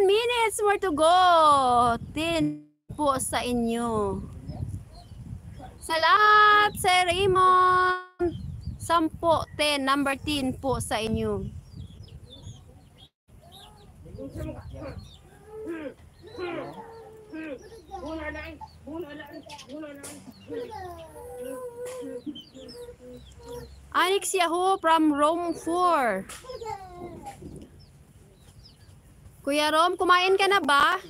minutes more to go. 10 po sa inyo. Salamat, Sir Raymond. 10, 10, number 10 po sa inyo. Anix Yahoo from Rome 4. Kuya Rom, kumain ka na ba?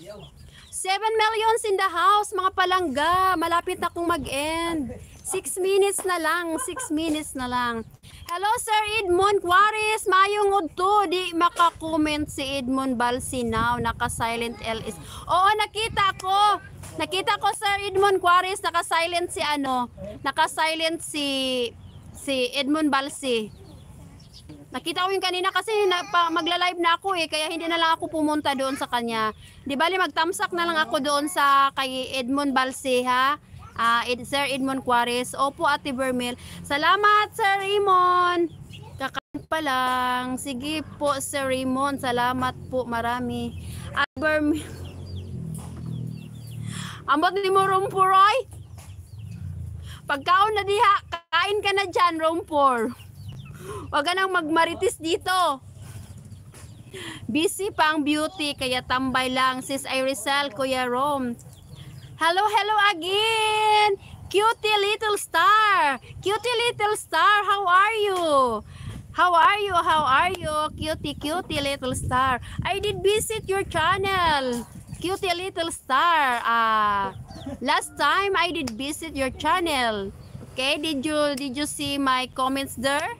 7 millions in the house, mga palangga. Malapit na akong mag-end. 6 minutes na lang, 6 minutes na lang. Hello, Sir Edmond Juarez. Mayong udto, di makakomment si Edmond Balsi now. Naka-silent LS. Oo, nakita ko. Nakita ko, Sir Edmond Juarez. Naka-silent si ano. Naka-silent si Edmond Balsi. Nakita ko yung kanina kasi magla-live na ako eh. Kaya hindi na lang ako pumunta doon sa kanya. Di bali, mag-thumbsuck na lang ako doon sa kay Edmond Balsi, ha? Sir Edmond Juarez. Opo, Ate Bermel. Salamat, Sir Raymond. Kakain pa lang. Sige po, Sir Raymond. Salamat po, marami. Ate Bermel. Ambot ni mo, Rompuroy? Pagkaon na diha, kain ka na dyan, Rompor. Huwag ka nang magmaritis dito. Busy pa ang beauty, kaya tambay lang. Sis Irisal, Kuya Rom. Hello, hello again! Cutie little star! Cutie little star, how are you? How are you? How are you? Cutie, cutie little star. I did visit your channel. Cutie little star. Last time I did visit your channel. Okay, did you see my comments there?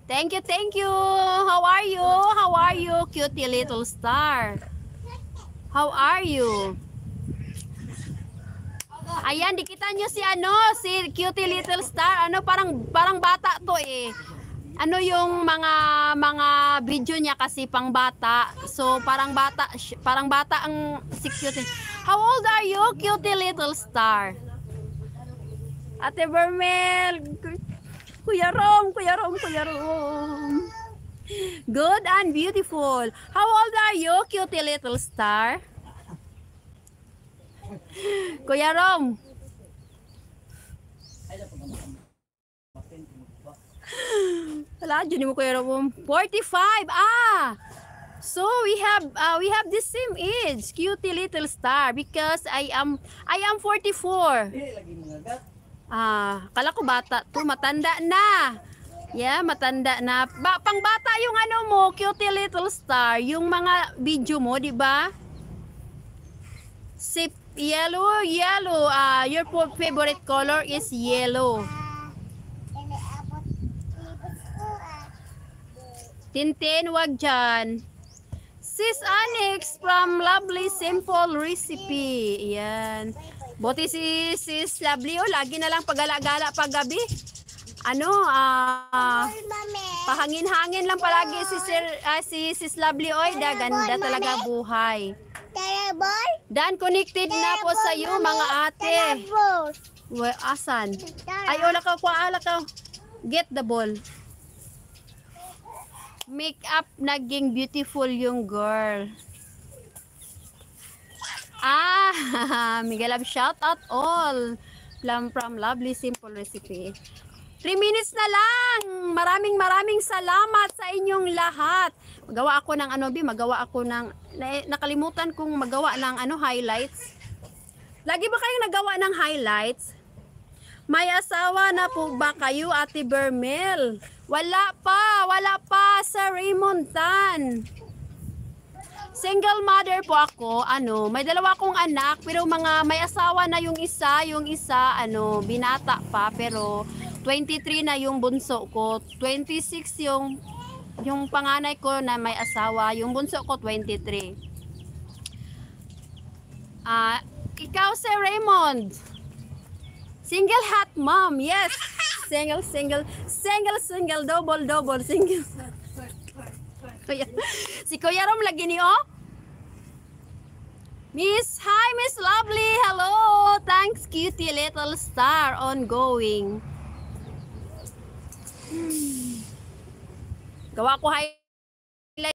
Thank you, thank you. How are you? How are you, cutie little star? How are you? Ayan, dikita nyo si si cutie little star. Parang bata to eh. Ano yung mga video niya kasi pang bata. So parang bata ang si cutie. How old are you, cutie little star? Ate Bermel, Kuya Rom. Good and beautiful. How old are you, cutie little star? Kuya Rom. Wala, dyan mo Kuya Rom. 45. So we have the same age, cutie little star, because I am 44. Kala ko bata to, matanda na. Yeah, matanda na. Pangbata yung mo, cutie little star, yung mga video mo, di ba? Sip yellow. Your favorite color is yellow. Tintin, wag dyan. Sis Anix from Lovely Simple Recipe. Yan. Buti si Sis Lovely, lagi na lang pagala-gala paggabi. Pahangin-hangin lang palagi si Sis Lovely, ganda talaga buhay. Dan, connected na po sa iyo mga ate. Well, asan? Ay, wala ka. Get the ball. Make up, naging beautiful yung girl. Miguel Love, shout out all from Lovely Simple Recipe. 3 minutes na lang. Maraming salamat sa inyong lahat. Magawa ako ng nakalimutan kong magawa ng highlights. Lagi ba kayong nagawa ng highlights? May asawa na po ba kayo, Ate Bermel? Wala pa, Sir Raymond Tan. Single mother po ako, may dalawa akong anak, pero may asawa na yung isa, binata pa, pero 23 na yung bunso ko, 26 yung panganay ko na may asawa, yung bunso ko 23. Ikaw, Sir Raymond, single hot mom, yes. Single, double, single. Si Kuya Rom lagi ni Hi, Miss Lovely. Hello. Thanks, cutie little star. Ongoing. Gawa ko